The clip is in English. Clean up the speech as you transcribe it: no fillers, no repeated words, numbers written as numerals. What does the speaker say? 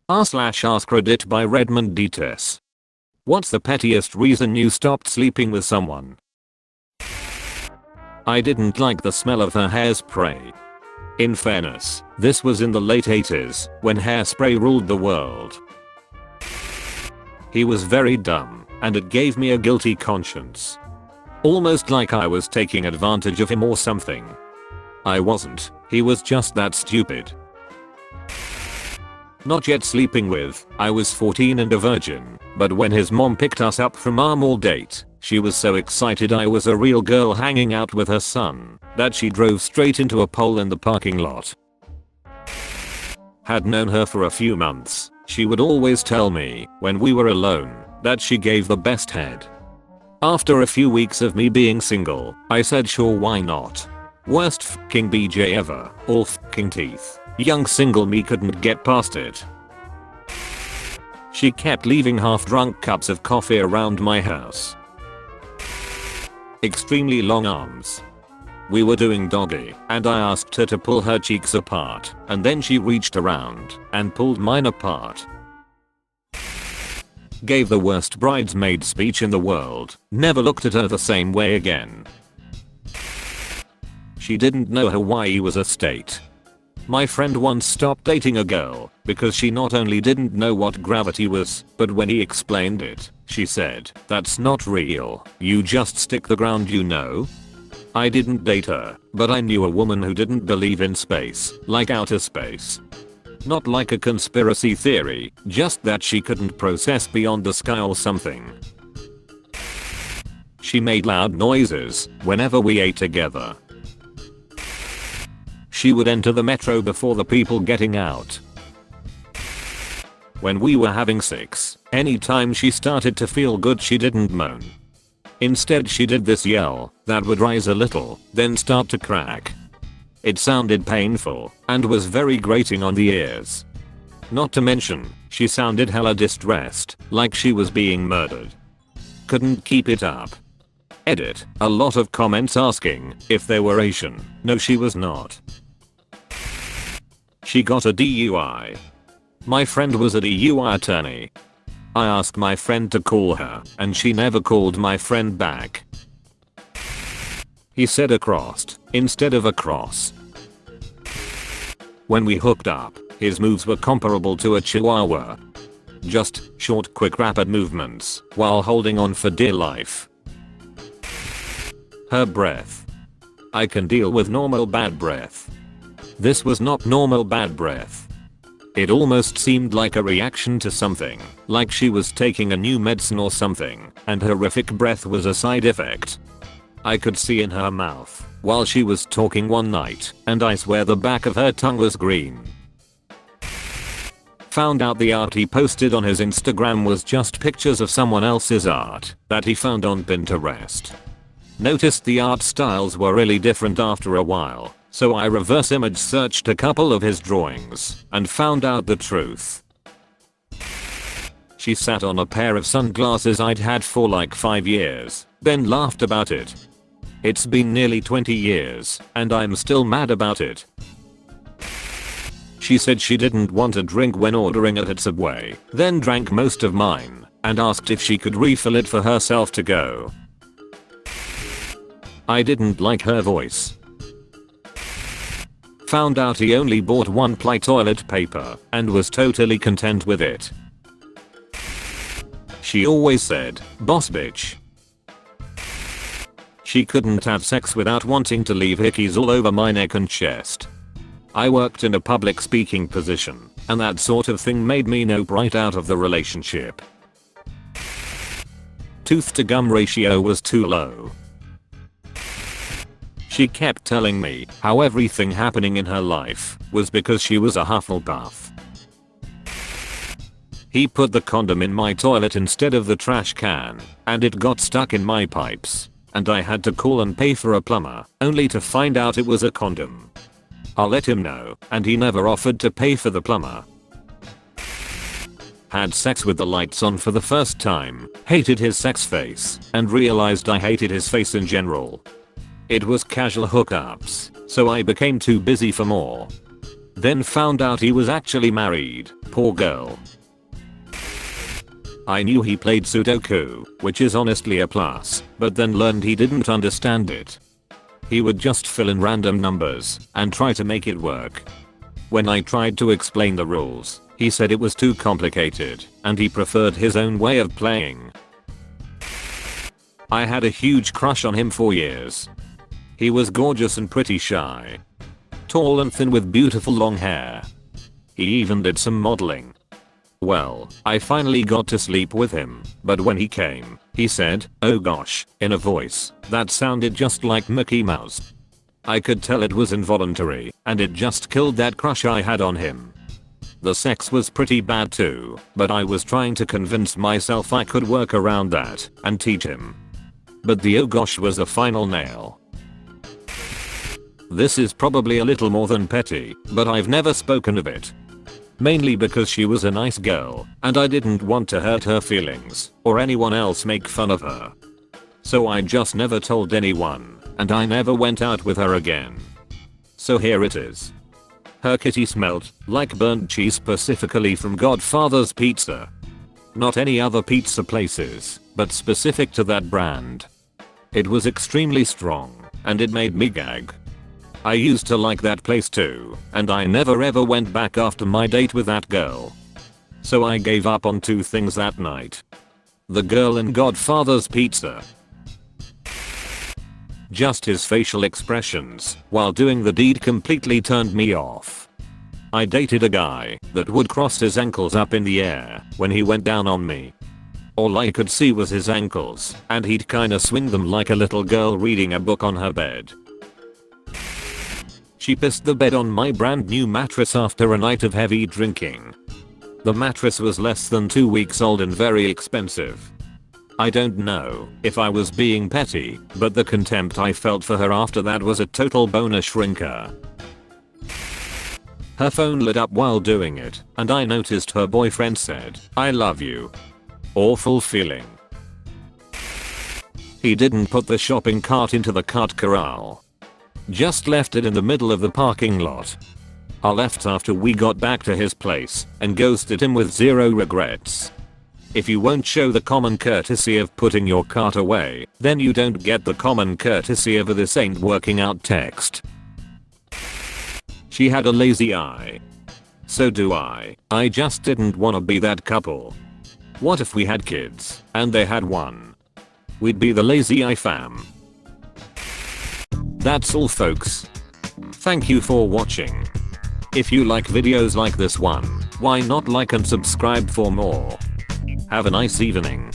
r/AskReddit by Redmond Dts. What's the pettiest reason you stopped sleeping with someone? I didn't like the smell of her hairspray. In fairness, this was in the late 80s when hairspray ruled the world. He was very dumb, and it gave me a guilty conscience. Almost like I was taking advantage of him or something. I wasn't, he was just that stupid. Not yet sleeping with, I was 14 and a virgin, but when his mom picked us up from our mall date, she was so excited I was a real girl hanging out with her son, that she drove straight into a pole in the parking lot. Had known her for a few months, she would always tell me, when we were alone, that she gave the best head. After a few weeks of me being single, I said sure, why not? Worst fucking BJ ever, all fucking teeth. Young single me couldn't get past it. She kept leaving half-drunk cups of coffee around my house. Extremely long arms. We were doing doggy, and I asked her to pull her cheeks apart, and then she reached around and pulled mine apart. Gave the worst bridesmaid speech in the world, never looked at her the same way again. She didn't know Hawaii was a state. My friend once stopped dating a girl because she not only didn't know what gravity was, but when he explained it, she said, "That's not real, you just stick the ground, you know." I didn't date her, but I knew a woman who didn't believe in space, like outer space. Not like a conspiracy theory, just that she couldn't process beyond the sky or something. She made loud noises whenever we ate together. She would enter the metro before the people getting out. When we were having sex, anytime she started to feel good she didn't moan. Instead she did this yell that would rise a little, then start to crack. It sounded painful and was very grating on the ears. Not to mention, she sounded hella distressed, like she was being murdered. Couldn't keep it up. Edit, a lot of comments asking if they were Asian. No, she was not. She got a DUI. My friend was a DUI attorney. I asked my friend to call her, and she never called my friend back. He said across instead of across. When we hooked up, his moves were comparable to a chihuahua. Just short, quick, rapid movements while holding on for dear life. Her breath. I can deal with normal bad breath. This was not normal bad breath. It almost seemed like a reaction to something, like she was taking a new medicine or something, and horrific breath was a side effect. I could see in her mouth while she was talking one night, and I swear the back of her tongue was green. Found out the art he posted on his Instagram was just pictures of someone else's art that he found on Pinterest. Noticed the art styles were really different after a while, so I reverse image searched a couple of his drawings and found out the truth. She sat on a pair of sunglasses I'd had for like 5 years, then laughed about it. It's been nearly 20 years, and I'm still mad about it. She said she didn't want a drink when ordering it at Subway, then drank most of mine, and asked if she could refill it for herself to go. I didn't like her voice. Found out he only bought 1-ply toilet paper and was totally content with it. She always said, "Boss bitch." She couldn't have sex without wanting to leave hickeys all over my neck and chest. I worked in a public speaking position, and that sort of thing made me nope right out of the relationship. Tooth to gum ratio was too low. She kept telling me how everything happening in her life was because she was a Hufflepuff. He put the condom in my toilet instead of the trash can, and it got stuck in my pipes, and I had to call and pay for a plumber, only to find out it was a condom. I'll let him know, and he never offered to pay for the plumber. Had sex with the lights on for the first time, hated his sex face, and realized I hated his face in general. It was casual hookups, so I became too busy for more. Then found out he was actually married. Poor girl. I knew he played Sudoku, which is honestly a plus, but then learned he didn't understand it. He would just fill in random numbers and try to make it work. When I tried to explain the rules, he said it was too complicated and he preferred his own way of playing. I had a huge crush on him for years. He was gorgeous and pretty shy. Tall and thin with beautiful long hair. He even did some modeling. Well, I finally got to sleep with him, but when he came, he said, "Oh gosh," in a voice that sounded just like Mickey Mouse. I could tell it was involuntary, and it just killed that crush I had on him. The sex was pretty bad too, but I was trying to convince myself I could work around that and teach him. But the oh gosh was the final nail. This is probably a little more than petty, but I've never spoken of it. Mainly because she was a nice girl, and I didn't want to hurt her feelings, or anyone else make fun of her. So I just never told anyone, and I never went out with her again. So here it is. Her kitty smelled like burnt cheese, specifically from Godfather's Pizza. Not any other pizza places, but specific to that brand. It was extremely strong, and it made me gag. I used to like that place too, and I never ever went back after my date with that girl. So I gave up on two things that night. The girl and Godfather's Pizza. Just his facial expressions while doing the deed completely turned me off. I dated a guy that would cross his ankles up in the air when he went down on me. All I could see was his ankles, and he'd kinda swing them like a little girl reading a book on her bed. She pissed the bed on my brand new mattress after a night of heavy drinking. The mattress was less than 2 weeks old and very expensive. I don't know if I was being petty, but the contempt I felt for her after that was a total boner shrinker. Her phone lit up while doing it, and I noticed her boyfriend said, "I love you." Awful feeling. He didn't put the shopping cart into the cart corral. Just left it in the middle of the parking lot. I left after we got back to his place and ghosted him with zero regrets. If you won't show the common courtesy of putting your cart away, then you don't get the common courtesy of a "this ain't working out" text. She had a lazy eye. So do I. I just didn't wanna be that couple. What if we had kids and they had one? We'd be the lazy eye fam. That's all folks. Thank you for watching. If you like videos like this one, why not like and subscribe for more? Have a nice evening.